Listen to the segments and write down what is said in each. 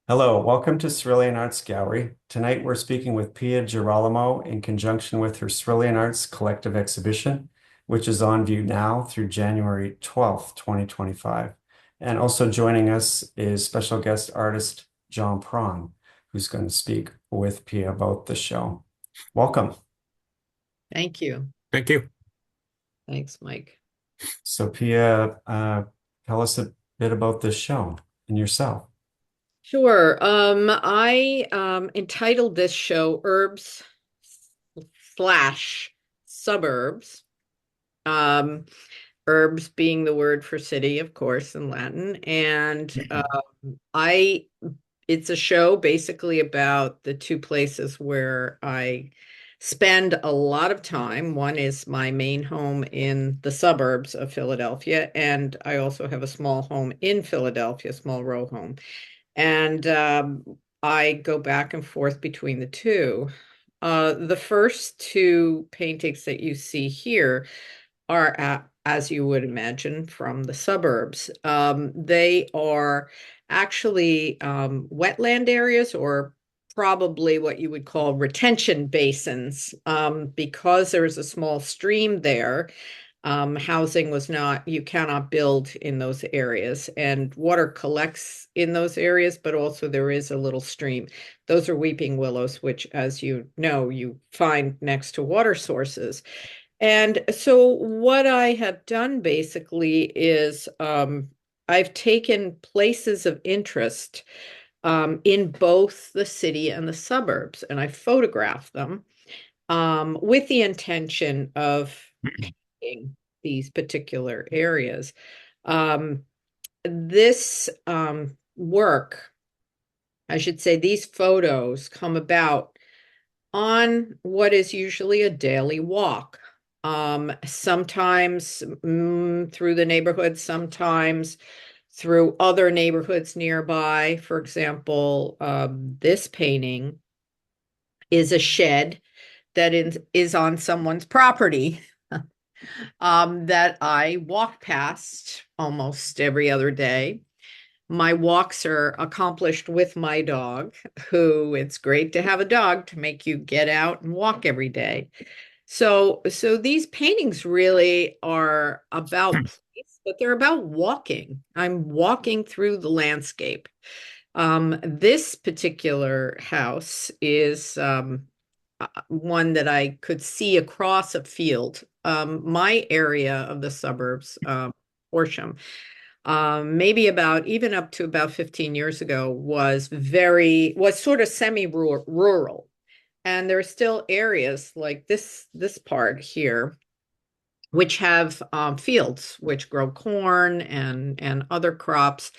Hello, welcome to Cerulean Arts Gallery. Tonight we're speaking with Pia De Girolamo in conjunction with her Cerulean Arts Collective Exhibition, which is on view now through January 12th, 2025. And also joining us is special guest artist John Pron, who's going to speak with Pia about the show. Welcome. Thank you. Thank you. Thanks, Mike. So Pia, tell us a bit about this show and yourself. Sure. I entitled this show Herbs slash Suburbs. Um, herbs being the word for city, of course, in Latin. And I it's a show basically about the two places where I spend a lot of time. One is my main home in the suburbs of Philadelphia, and I also have a small home in Philadelphia, a small row home. And I go back and forth between the two. The first two paintings that you see here are, as you would imagine, from the suburbs. They are actually wetland areas, or probably what you would call retention basins, because there is a small stream there. Housing was not, you cannot build in those areas, and water collects in those areas, but also there is a little stream. Those are weeping willows, which, as you know, you find next to water sources. And so what I have done basically is I've taken places of interest in both the city and the suburbs, and I photographed them with the intention of painting these particular areas. Um, this work, I should say, these photos come about on what is usually a daily walk. Sometimes through the neighborhood, sometimes through other neighborhoods nearby. For example, this painting is a shed that is on someone's property that I walk past almost every other day. My walks are accomplished with my dog, who it's great to have a dog to make you get out and walk every day. So these paintings really are about place, but they're about walking. I'm walking through the landscape. This particular house is one that I could see across a field. My area of the suburbs, Horsham, maybe about even up to about 15 years ago, was sort of semi-rural. And there are still areas like this part here, which have fields which grow corn and other crops.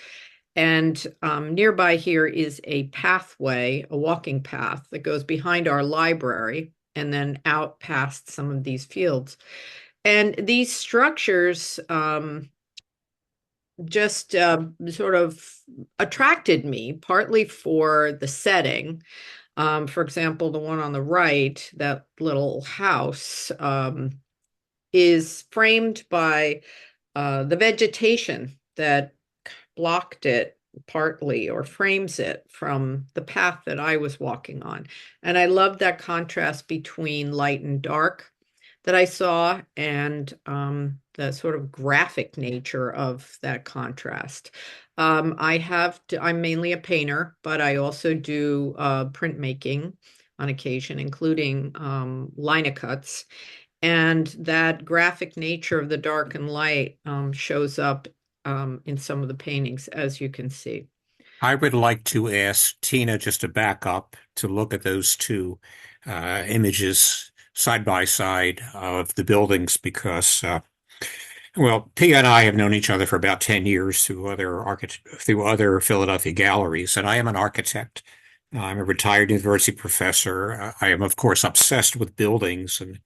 And nearby here is a pathway, a walking path that goes behind our library and then out past some of these fields. And these structures just sort of attracted me, partly for the setting. For example, the one on the right, that little house, is framed by the vegetation that blocked it partly or frames it from the path that I was walking on. And I love that contrast between light and dark that I saw, and the sort of graphic nature of that contrast. I'm mainly a painter, but I also do printmaking on occasion, including linocuts. And that graphic nature of the dark and light shows up in some of the paintings, as you can see. I would like to ask Tina just to back up to look at those two images side by side of the buildings because, well, Pia and I have known each other for about 10 years through other Philadelphia galleries, and I am an architect. I'm a retired university professor. I am, of course, obsessed with buildings, and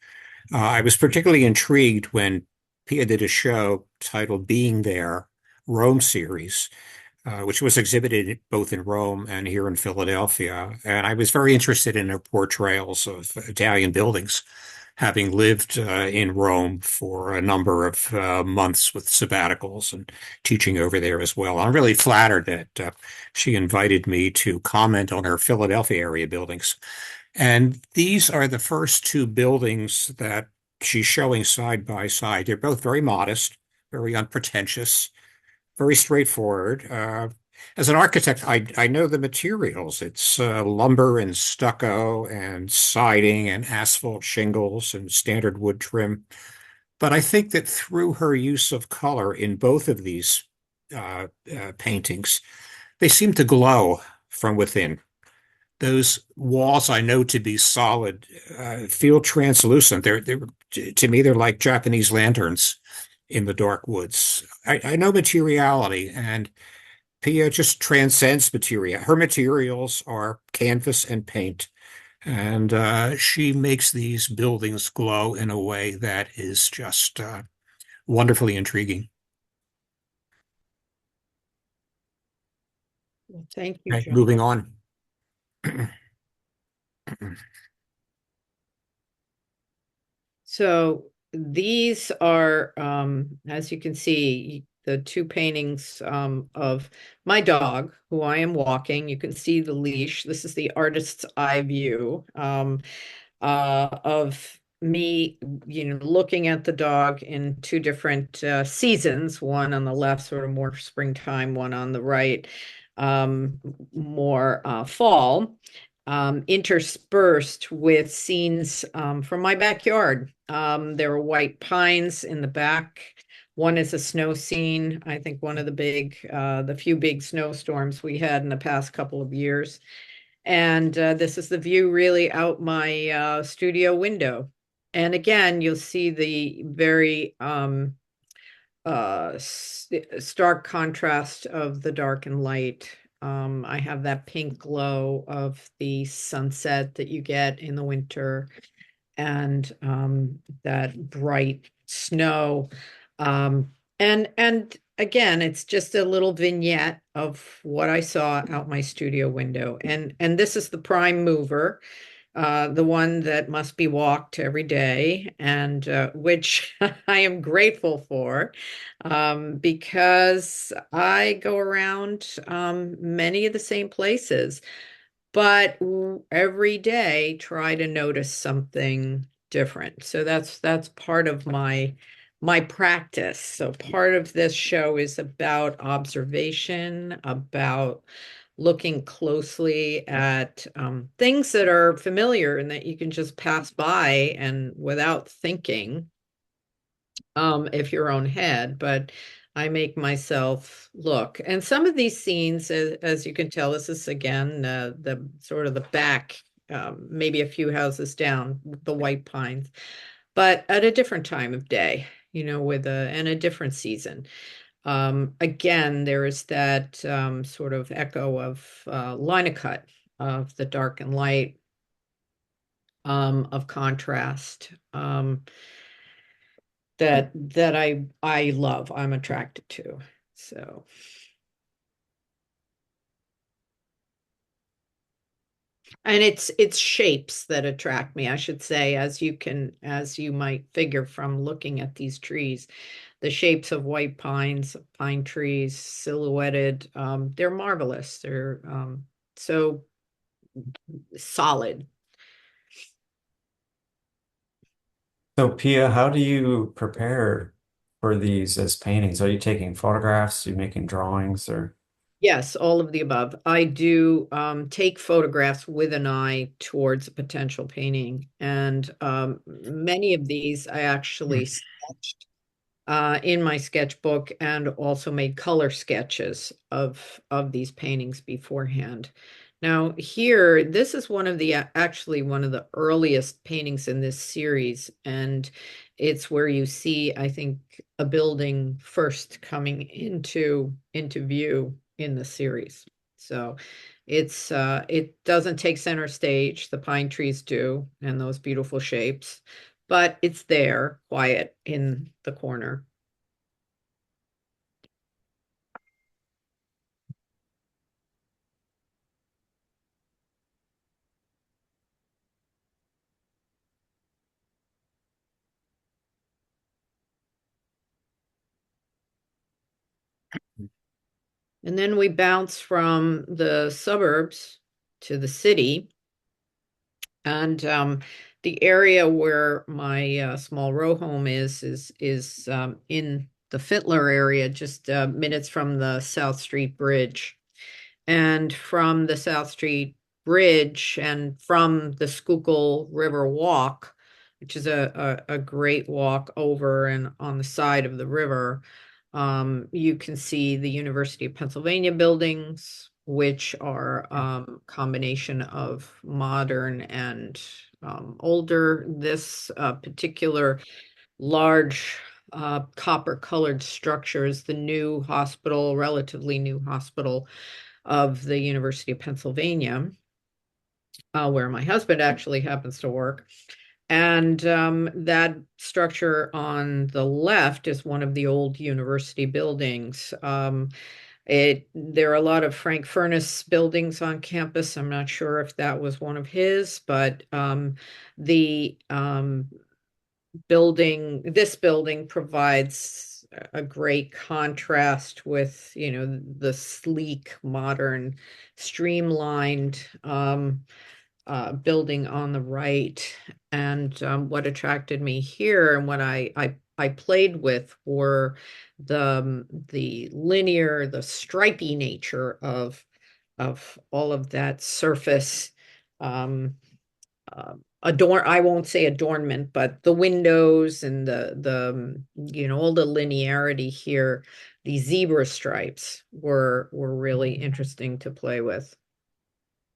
I was particularly intrigued when Pia did a show titled Being There, Rome series, which was exhibited both in Rome and here in Philadelphia. And I was very interested in her portrayals of Italian buildings. having lived in Rome for a number of months with sabbaticals and teaching over there as well. I'm really flattered that she invited me to comment on her Philadelphia area buildings. And these are the first two buildings that she's showing side by side. They're both very modest, very unpretentious, very straightforward. As an architect, I know the materials. It's lumber and stucco and siding and asphalt shingles and standard wood trim. But I think that through her use of color in both of these paintings, they seem to glow from within. Those walls I know to be solid feel translucent. To me, they're like Japanese lanterns in the dark woods. I know materiality, and Pia just transcends material. Her materials are canvas and paint, and she makes these buildings glow in a way that is just wonderfully intriguing. Well, thank you, Right, John. moving on. So these are, as you can see, the two paintings of my dog, who I am walking. You can see the leash. This is the artist's eye view of me, looking at the dog in two different seasons, one on the left, sort of more springtime, one on the right, more fall, interspersed with scenes from my backyard. There are white pines in the back. One is a snow scene. I think one of the few big snowstorms we had in the past couple of years. And this is the view really out my studio window. And again, you'll see the very stark contrast of the dark and light. I have that pink glow of the sunset that you get in the winter, and that bright snow. And again, it's just a little vignette of what I saw out my studio window. And this is the prime mover, the one that must be walked every day, and which I am grateful for, because I go around many of the same places, but every day try to notice something different. So that's part of my practice. So part of this show is about observation, about looking closely at things that are familiar and that you can just pass by and without thinking, if your own head, but I make myself look. And some of these scenes, as you can tell, this is again the sort of the back, maybe a few houses down, the white pines, but at a different time of day, and a different season. Again, there is that sort of echo of line of cut of the dark and light, of contrast. That I love, I'm attracted to. So, and it's shapes that attract me, I should say, as you might figure from looking at these trees, the shapes of white pines, pine trees, silhouetted, they're marvelous. They're so solid. So, Pia, how do you prepare for these as paintings? Are you taking photographs? Are you making drawings or? Yes, all of the above. I do take photographs with an eye towards a potential painting. And many of these I actually sketched in my sketchbook, and also made color sketches of these paintings beforehand. Now here, this is actually one of the earliest paintings in this series, and it's where you see, I think, a building first coming into view in the series. So it doesn't take center stage. The pine trees do, and those beautiful shapes, but it's there, quiet in the corner. And then we bounce from the suburbs to the city. And the area where my small row home is in the Fittler area, just minutes from the South Street Bridge. And from the South Street Bridge and from the Schuylkill River Walk, which is a great walk over and on the side of the river, you can see the University of Pennsylvania buildings, which are combination of modern and older. This particular large copper-colored structure is the new hospital, relatively new hospital of the University of Pennsylvania, where my husband actually happens to work. And that structure on the left is one of the old university buildings. There are a lot of Frank Furness buildings on campus. I'm not sure if that was one of his, but the this building provides a great contrast with, the sleek, modern, streamlined building on the right. And what attracted me here and what I played with were the linear, the stripy nature of all of that surface. I won't say adornment, but the windows and the all the linearity here. The zebra stripes were really interesting to play with.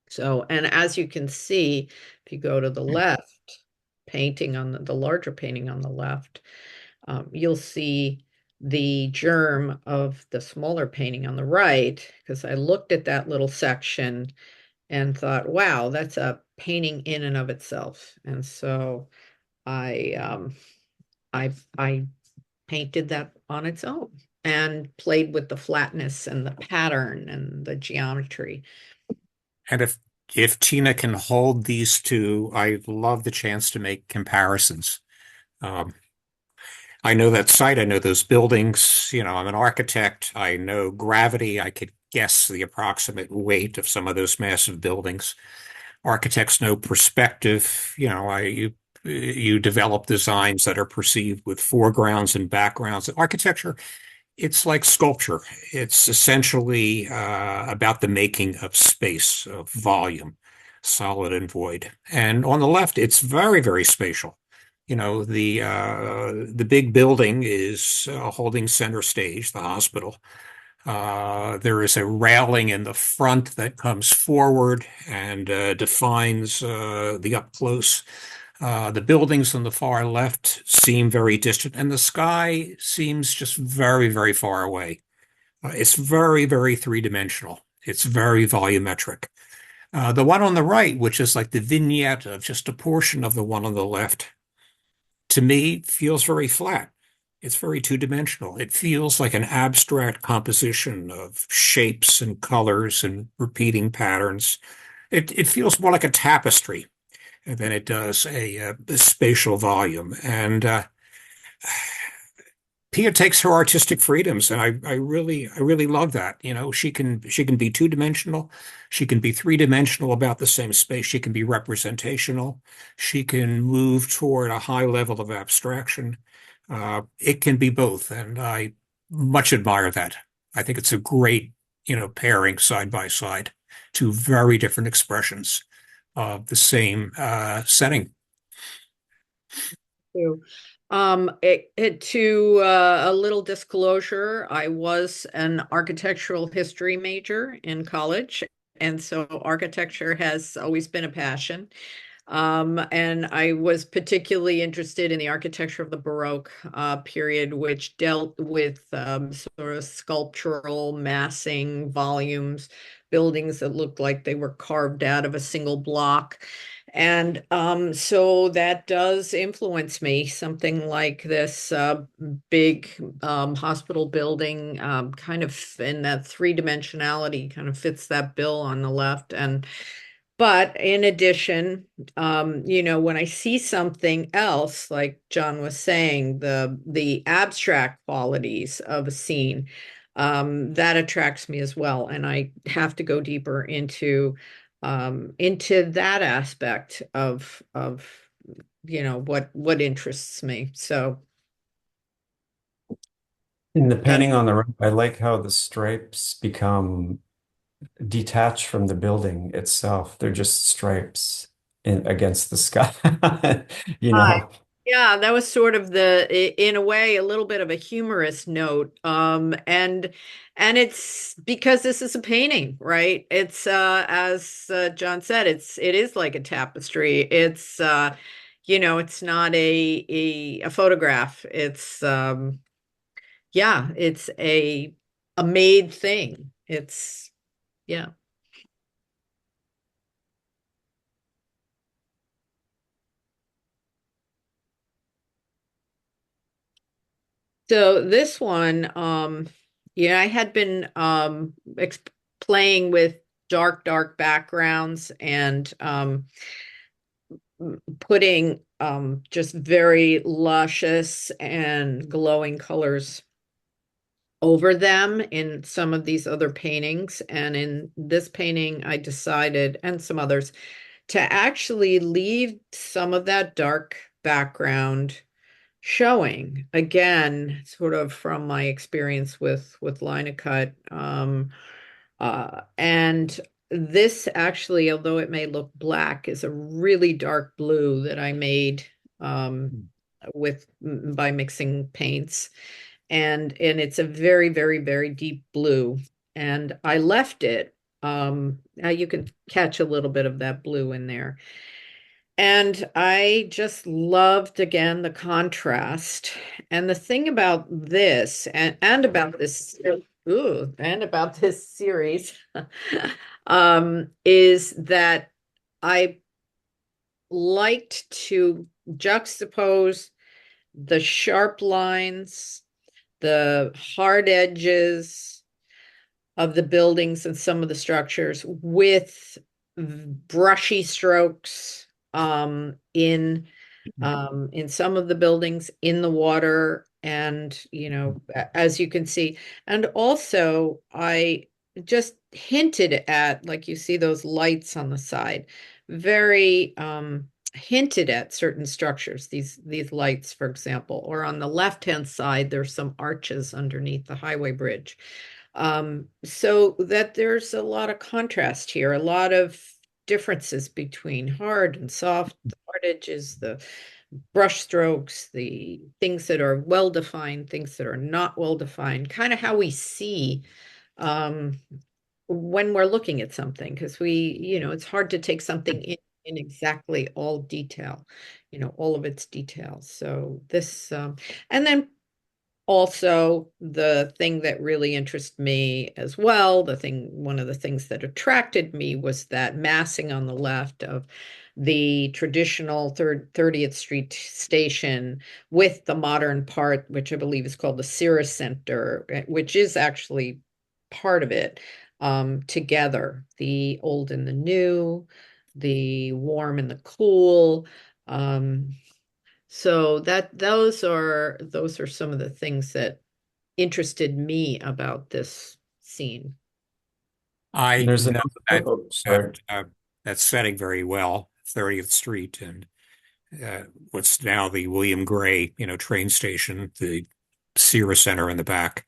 So, and as you can see, if you go to the left, painting on the larger painting on the left, you'll see the germ of the smaller painting on the right, because I looked at that little section and thought, wow, that's a painting in and of itself. And so I I painted that on its own and played with the flatness and the pattern and the geometry. And if Tina can hold these two, I love the chance to make comparisons. Um, I know that site, I know those buildings, I'm an architect, I know gravity, I could guess the approximate weight of some of those massive buildings. Architects know perspective, you develop designs that are perceived with foregrounds and backgrounds. Architecture, it's like sculpture. It's essentially about the making of space, of volume, solid and void. And on the left, it's very, very spatial. The big building is holding center stage, the hospital. There is a railing in the front that comes forward and defines the up close. The buildings on the far left seem very distant, and the sky seems just very, very far away. It's very, very three-dimensional. It's very volumetric. The one on the right, which is like the vignette of just a portion of the one on the left, to me feels very flat. It's very two-dimensional. It feels like an abstract composition of shapes and colors and repeating patterns. It feels more like a tapestry than it does a spatial volume. And Pia takes her artistic freedoms, and I really love that. She can be two-dimensional, she can be three-dimensional about the same space, she can be representational, she can move toward a high level of abstraction. It can be both, and I much admire that. I think it's a great, pairing side by side, two very different expressions of the same setting. To a little disclosure, I was an architectural history major in college, and so architecture has always been a passion. And I was particularly interested in the architecture of the Baroque period, which dealt with sort of sculptural massing volumes, buildings that looked like they were carved out of a single block. And so that does influence me. Something like this big hospital building, kind of in that three-dimensionality, kind of fits that bill on the left. But in addition, when I see something else, like John was saying, the abstract qualities of a scene, that attracts me as well. And I have to go deeper into that aspect of what interests me. So In the that's painting on the right, I like how the stripes become detached from the building itself. They're just stripes against the sky, you Hi. know. Yeah, that was sort of in a way, a little bit of a humorous note. And it's because this is a painting, right? It's as John said, it is like a tapestry. It's not a photograph. It's a made thing. Yeah. So this one, yeah, I had been ex playing with dark backgrounds and putting just very luscious and glowing colors over them in some of these other paintings. And in this painting, I decided, and some others, to actually leave some of that dark background showing again, sort of from my experience with Linocut. And this actually, although it may look black, is a really dark blue that I made with by mixing paints. And it's a very, very, very deep blue. And I left it. Now you can catch a little bit of that blue in there. And I just loved again the contrast. And the thing about this and about this and about this series is that I liked to juxtapose the sharp lines, the hard edges of the buildings and some of the structures with brushy strokes in some of the buildings, in the water, and as you can see. And also I just hinted at, like, you see those lights on the side, very hinted at certain structures, these lights, for example. Or on the left hand side, there's some arches underneath the highway bridge, so that there's a lot of contrast here, a lot of differences between hard and soft, the hard edges, the brush strokes, the things that are well defined, things that are not well defined, kind of how we see um, when we're looking at something, because it's hard to take something in exactly all detail, all of its details. So this, and then also, the thing that really interested me as well, one of the things that attracted me was that massing on the left of the traditional 30th Street station with the modern part, which I believe is called the Cirrus Center, which is actually part of it, together, the old and the new, the warm and the cool. So those are some of the things that interested me about this scene. I There's know another, that oh, that sorry. that setting very well, 30th Street and what's now the William Gray, train station, the Sierra Center in the back,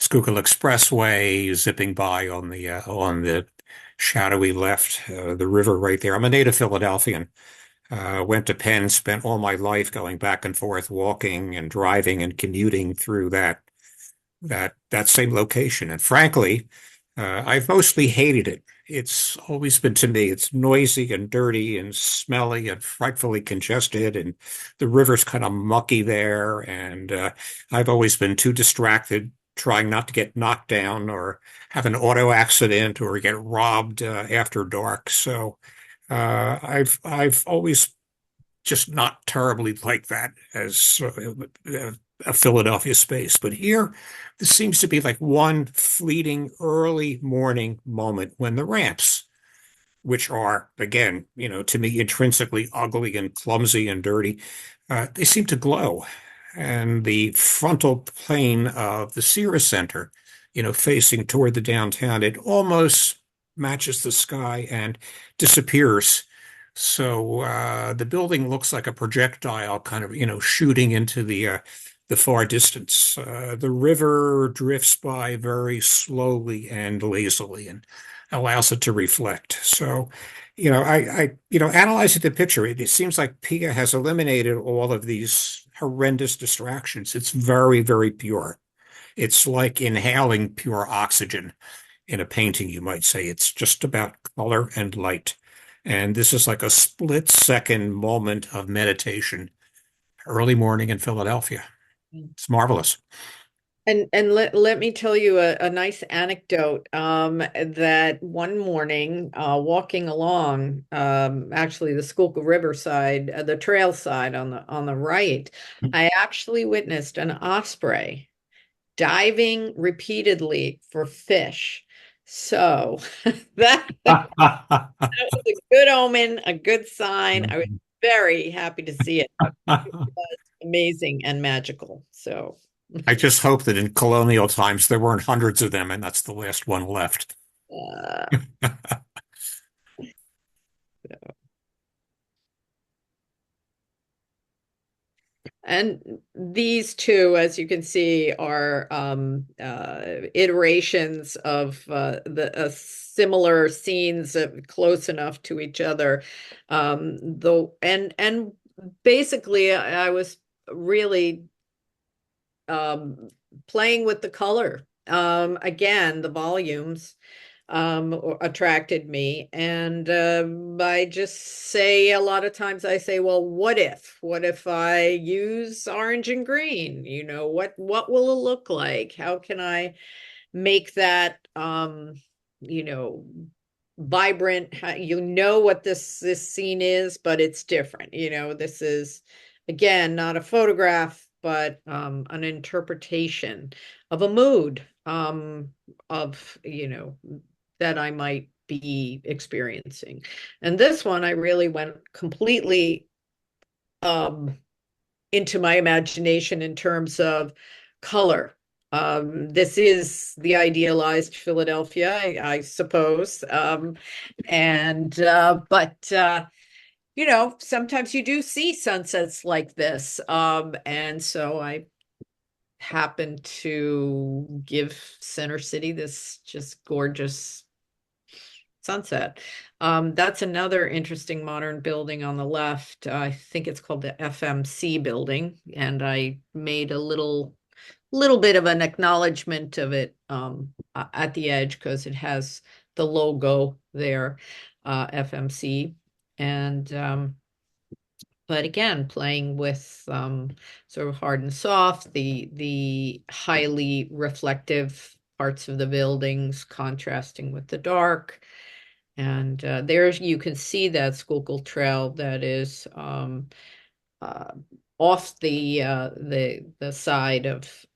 Schuylkill Expressway zipping by on the shadowy left, the river right there. I'm a native Philadelphian. Went to Penn, spent all my life going back and forth, walking and driving and commuting through that same location. And frankly, I've mostly hated it. It's always been, to me, it's noisy and dirty and smelly and frightfully congested, and the river's kind of mucky there. And I've always been too distracted, trying not to get knocked down or have an auto accident or get robbed after dark. So I've always just not terribly like that as a Philadelphia space. But here, this seems to be like one fleeting early morning moment when the ramps, which are, again, to me, intrinsically ugly and clumsy and dirty, they seem to glow. And the frontal plane of the Sierra Center facing toward the downtown. It almost matches the sky and disappears. So the building looks like a projectile kind of, shooting into the far distance. The river drifts by very slowly and lazily and allows it to reflect. So, analyzing the picture, it seems like Pia has eliminated all of these horrendous distractions. It's very, very pure. It's like inhaling pure oxygen in a painting, you might say. It's just about color and light. And this is like a split-second moment of meditation, early morning in Philadelphia. It's marvelous. And let me tell you a nice anecdote that one morning walking along actually the Schuylkill River side, the trail side on the right, I actually witnessed an osprey diving repeatedly for fish. So that was a good omen, a good sign. I was very happy to see it. It was amazing and magical. So I just hope that in colonial times there weren't hundreds of them, and that's the last one left. uh, and these two, as you can see, are iterations of the similar scenes close enough to each other. Though, and basically, I was really playing with the color. Again, the volumes attracted me. And I just say a lot of times I say, well, what if? What if I use orange and green? What will it look like? How can I make that you know, vibrant? What this scene is, but it's different. This is again not a photograph, but an interpretation of a mood of that I might be experiencing. And this one, I really went completely into my imagination in terms of color. This is the idealized Philadelphia, I suppose. But sometimes you do see sunsets like this. And so I happen to give Center City this just gorgeous sunset. That's another interesting modern building on the left. I think it's called the FMC building, and I made a little bit of an acknowledgement of it at the edge because it has the logo there, FMC. And but again, playing with sort of hard and soft, the highly reflective parts of the buildings contrasting with the dark. And there's you can see that Schuylkill Trail that is uh, off the side of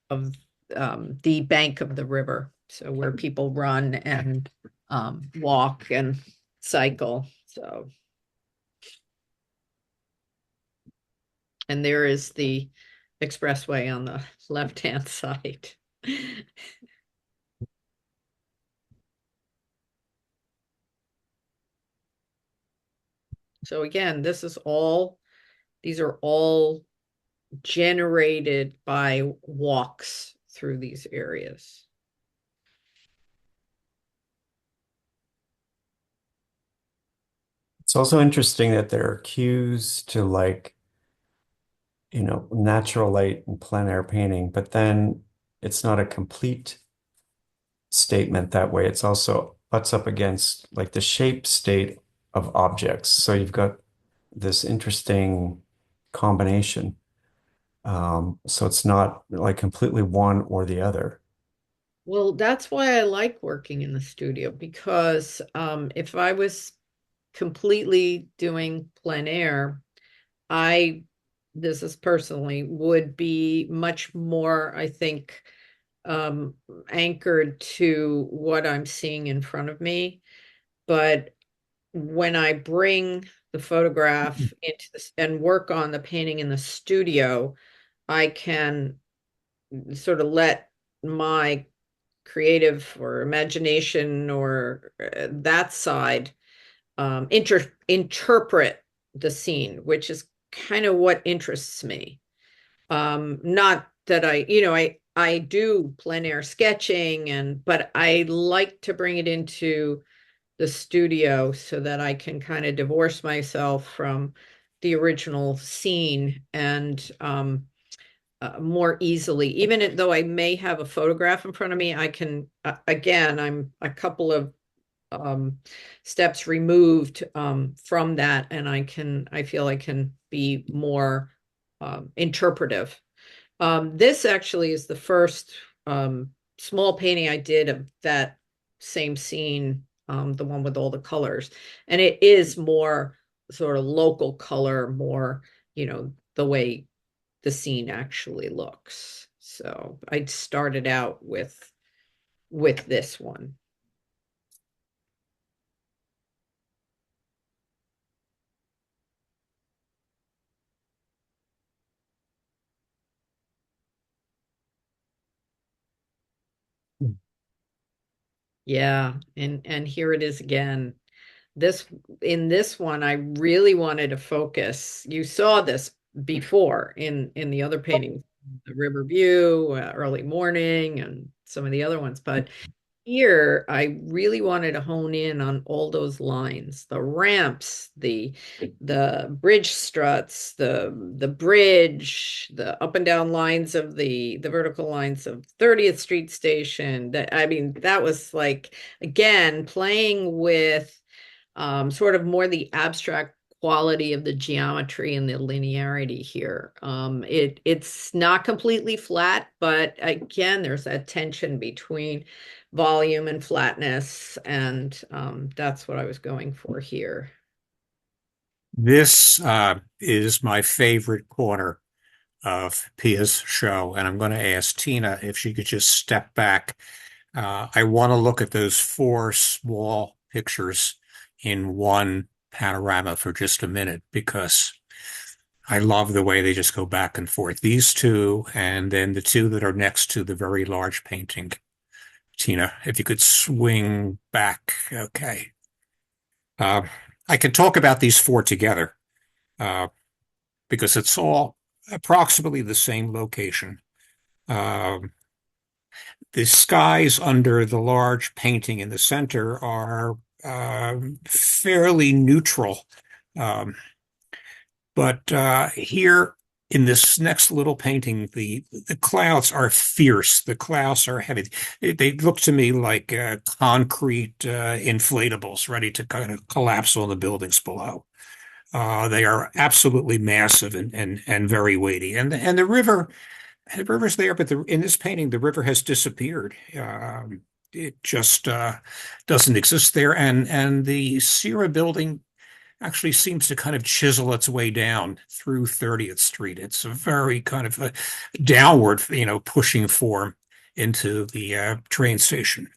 the bank of the river, so where people run and walk and cycle. So, and there is the expressway on the left-hand side. So again, these are all generated by walks through these areas. It's also interesting that there are cues to natural light and plein air painting, but then it's not a complete statement that way. It's also butts up against like the shape state of objects. So you've got this interesting combination. So it's not like completely one or the other. Well, that's why I like working in the studio, because if I was completely doing plein air, this is personally, would be much more, I think, anchored to what I'm seeing in front of me. But when I bring the photograph into this and work on the painting in the studio, I can sort of let my creative or imagination or that side, interpret the scene, which is kind of what interests me. Not that I do plein air sketching but I like to bring it into the studio so that I can kind of divorce myself from the original scene and more easily. Even though I may have a photograph in front of me, I can, again, I'm a couple of steps removed from that, and I feel I can be more interpretive. This actually is the first small painting I did of that same scene, the one with all the colors. And it is more sort of local color, more, the way the scene actually looks. So I started out with this one. Yeah, and here it is again. In this one, I really wanted to focus. You saw this before in the other paintings, the river view, early morning, and some of the other ones. But here, I really wanted to hone in on all those lines, the ramps, the bridge struts, the bridge, the up and down lines of the vertical lines of 30th Street Station. That was like, again, playing with sort of more the abstract quality of the geometry and the linearity here. It's not completely flat, but again, there's that tension between volume and flatness, and that's what I was going for here. This is my favorite corner of Pia's show, and I'm going to ask Tina if she could just step back. I want to look at those four small pictures in one panorama for just a minute because I love the way they just go back and forth. These two, and then the two that are next to the very large painting. Tina, if you could swing back. Okay. I can talk about these four together because it's all approximately the same location. The skies under the large painting in the center are fairly neutral. But here in this next little painting, the clouds are fierce. The clouds are heavy. They look to me like concrete inflatables ready to kind of collapse on the buildings below. They are absolutely massive and very weighty. And the river's there, but in this painting, the river has disappeared. It just doesn't exist there. And the Sierra building actually seems to kind of chisel its way down through 30th Street. It's a very kind of a downward, pushing form into the train station.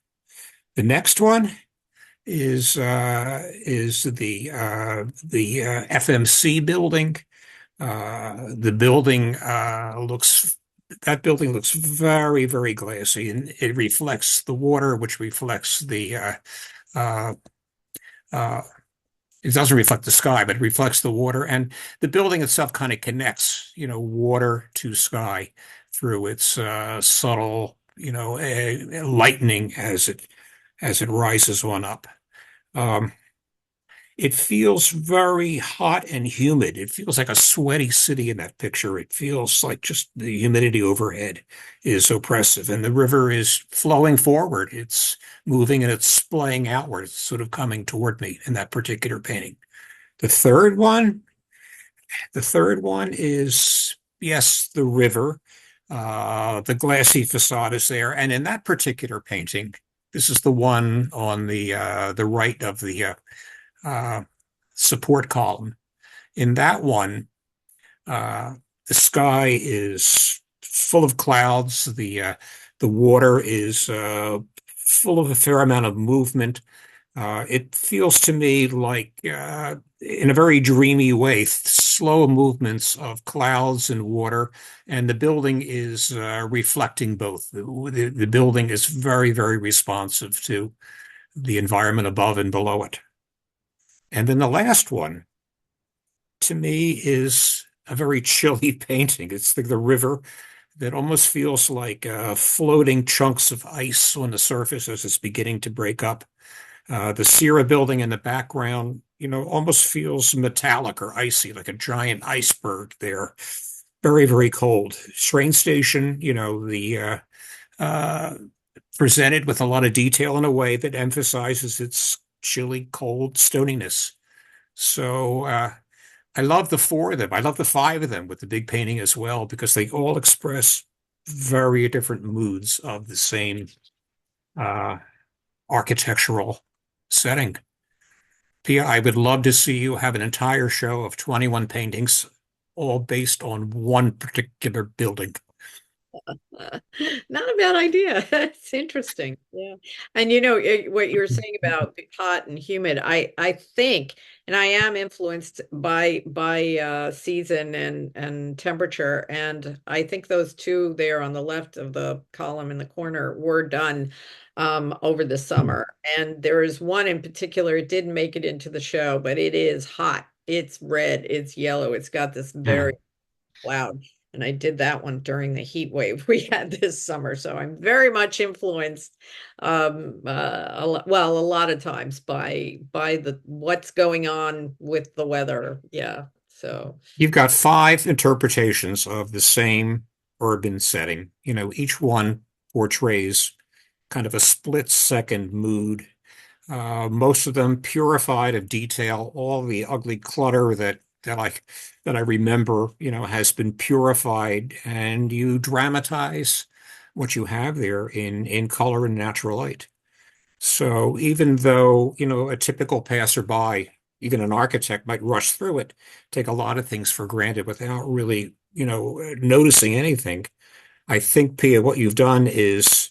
The next one is the FMC building. That building looks very, very glassy, and it reflects the water, which reflects it doesn't reflect the sky, but it reflects the water. And the building itself kind of connects, water to sky through its subtle, lightning as it rises on up. It feels very hot and humid. It feels like a sweaty city in that picture. It feels like just the humidity overhead is oppressive, and the river is flowing forward. It's moving and it's splaying outward. It's sort of coming toward me in that particular painting. The third one is, yes, the river. The glassy facade is there. And in that particular painting, this is the one on the right of the support column. In that one, the sky is full of clouds. The water is full of a fair amount of movement. It feels to me like, in a very dreamy way, slow movements of clouds and water, and the building is reflecting both. The building is very, very responsive to the environment above and below it. And then the last one, to me, is a very chilly painting. It's the river that almost feels like floating chunks of ice on the surface as it's beginning to break up. The Sierra building in the background, almost feels metallic or icy, like a giant iceberg there. Very, very cold. Train station, uh, presented with a lot of detail in a way that emphasizes its chilly, cold stoniness. So I love the four of them. I love the five of them with the big painting as well, because they all express very different moods of the same uh, architectural setting. Pia, I would love to see you have an entire show of 21 paintings, all based on one particular building. Not a bad idea. It's interesting. Yeah. And what you were saying about the hot and humid, I think, and I am influenced by season and temperature. And I think those two there on the left of the column in the corner were done over the summer. And there is one in particular, it didn't make it into the show, but it is hot. It's red, it's yellow, it's got this very cloud. And I did that one during the heat wave we had this summer. So I'm very much influenced, a lot of times by the what's going on with the weather. Yeah. So You've got five interpretations of the same urban setting. Each one portrays kind of a split second mood. Most of them purified of detail. All the ugly clutter that I remember, has been purified, and you dramatize what you have there in color and natural light. So even though, a typical passerby, even an architect, might rush through it, take a lot of things for granted without really, noticing anything. I think, Pia, what you've done is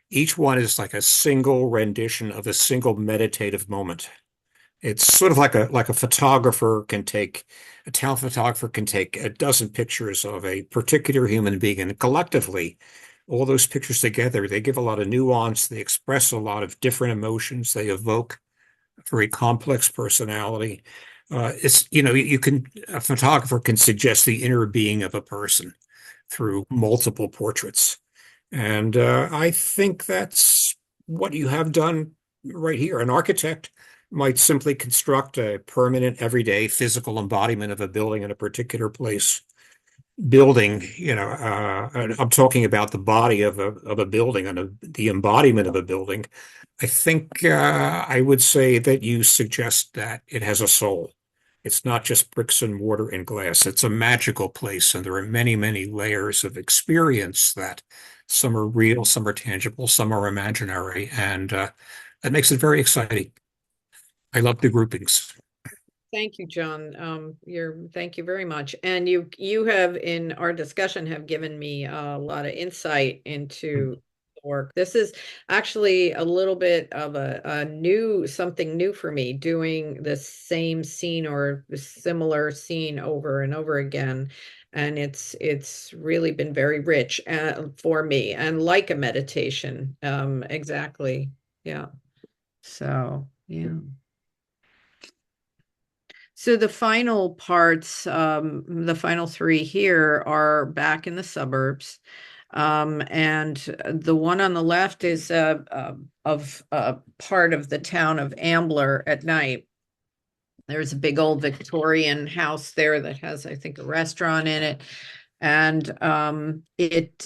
each one is like a single rendition of a single meditative moment. It's sort of like a talent photographer can take a dozen pictures of a particular human being, and collectively, all those pictures together, they give a lot of nuance, they express a lot of different emotions, they evoke a very complex personality. A photographer can suggest the inner being of a person through multiple portraits. And I think that's what you have done right here. An architect might simply construct a permanent, everyday physical embodiment of a building in a particular place. Building, I'm talking about the body of a building and the embodiment of a building. I think I would say that you suggest that it has a soul. It's not just bricks and mortar and glass. It's a magical place, and there are many, many layers of experience that some are real, some are tangible, some are imaginary, and that makes it very exciting. I love the groupings. thank you, John. Thank you very much. And you have in our discussion have given me a lot of insight into the work. This is actually a little bit of something new for me, doing the same scene or a similar scene over and over again. And it's really been very rich for me and like a meditation. Exactly. Yeah. So, yeah. So the final parts, the final three here are back in the suburbs. And the one on the left is of part of the town of Ambler at night. There's a big old Victorian house there that has, I think, a restaurant in it. And it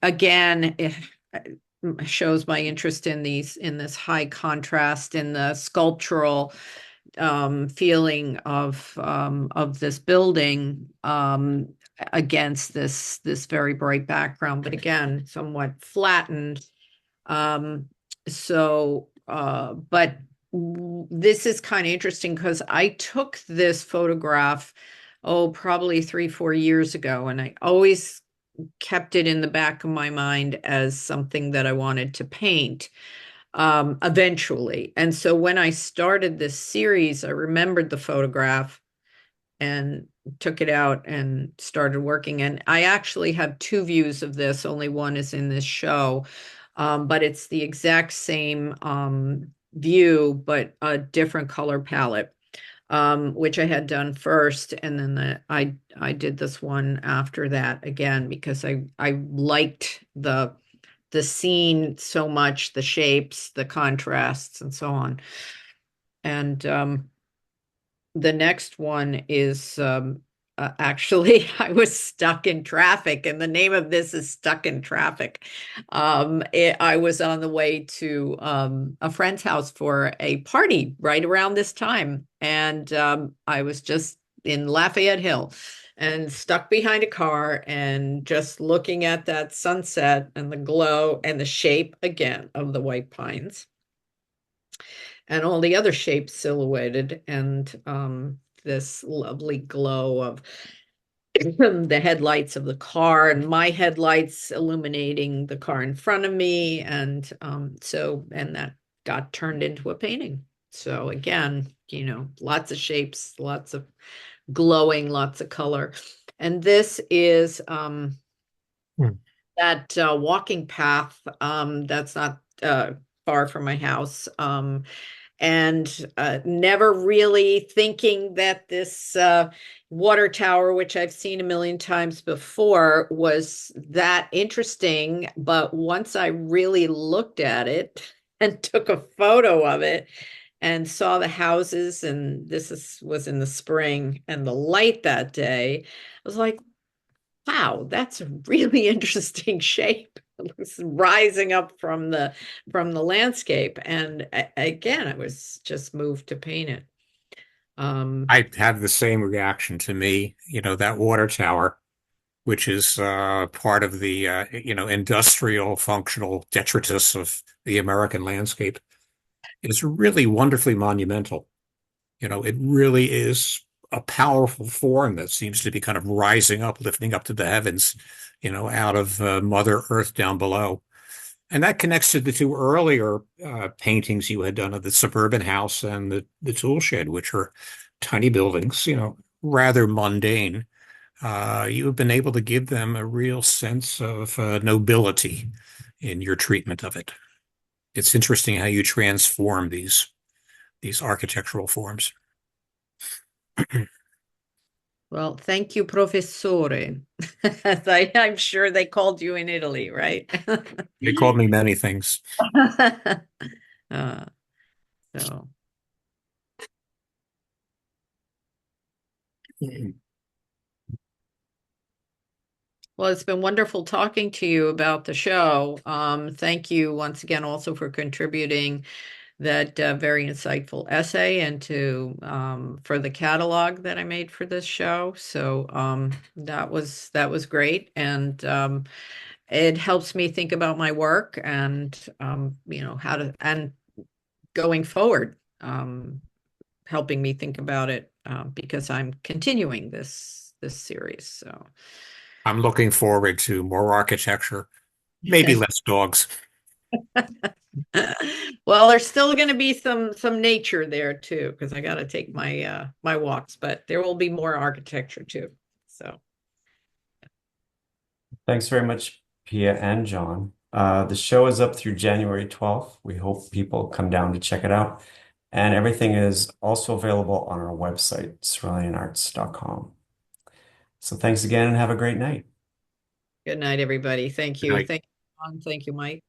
again, shows my interest in this high contrast in the sculptural feeling of this building against this very bright background, but again, somewhat flattened. But this is kind of interesting because I took this photograph, probably 3-4 years ago, and I always kept it in the back of my mind as something that I wanted to paint. eventually. And so when I started this series, I remembered the photograph and took it out and started working. And I actually have two views of this. Only one is in this show, but it's the exact same view, but a different color palette, which I had done first, and then I did this one after that again because I liked the scene so much, the shapes, the contrasts, and so on. And the next one is actually, I was stuck in traffic, and the name of this is Stuck in Traffic. I was on the way to a friend's house for a party right around this time, and I was just in Lafayette Hill and stuck behind a car and just looking at that sunset and the glow and the shape again of the white pines and all the other shapes silhouetted, and this lovely glow of the headlights of the car and my headlights illuminating the car in front of me. And and that got turned into a painting. So again, lots of shapes, lots of glowing, lots of color. And this is that walking path that's not far from my house. And never really thinking that this water tower, which I've seen a million times before, was that interesting. But once I really looked at it and took a photo of it and saw the houses, and was in the spring, and the light that day, I was like, wow, that's a really interesting shape. It's rising up from the landscape. And again, I was just moved to paint it. I have the same reaction to me, that water tower, which is part of the, industrial functional detritus of the American landscape, is really wonderfully monumental. It really is a powerful form that seems to be kind of rising up, lifting up to the heavens, out of Mother Earth down below. And that connects to the two earlier paintings you had done of the suburban house and the tool shed, which are tiny buildings, rather mundane. You have been able to give them a real sense of nobility in your treatment of it. It's interesting how you transform these architectural forms. Well, thank you, Professore. I'm sure they called you in Italy, right? They called me many things. uh, so. Well, it's been wonderful talking to you about the show. Thank you once again also for contributing that very insightful essay and for the catalog that I made for this show. So that was great, and it helps me think about my work and how to, and going forward, helping me think about it because I'm continuing this series. So I'm looking forward to more architecture, maybe less dogs. well, there's still going to be some nature there too, because I got to take my walks, but there will be more architecture too. So Thanks very much, Pia and John. The show is up through January 12th. We hope people come down to check it out. And everything is also available on our website, ceruleanarts.com. So thanks again and have a great night. good night, everybody. Thank Good you. night. Thank you, John. Thank you, Mike.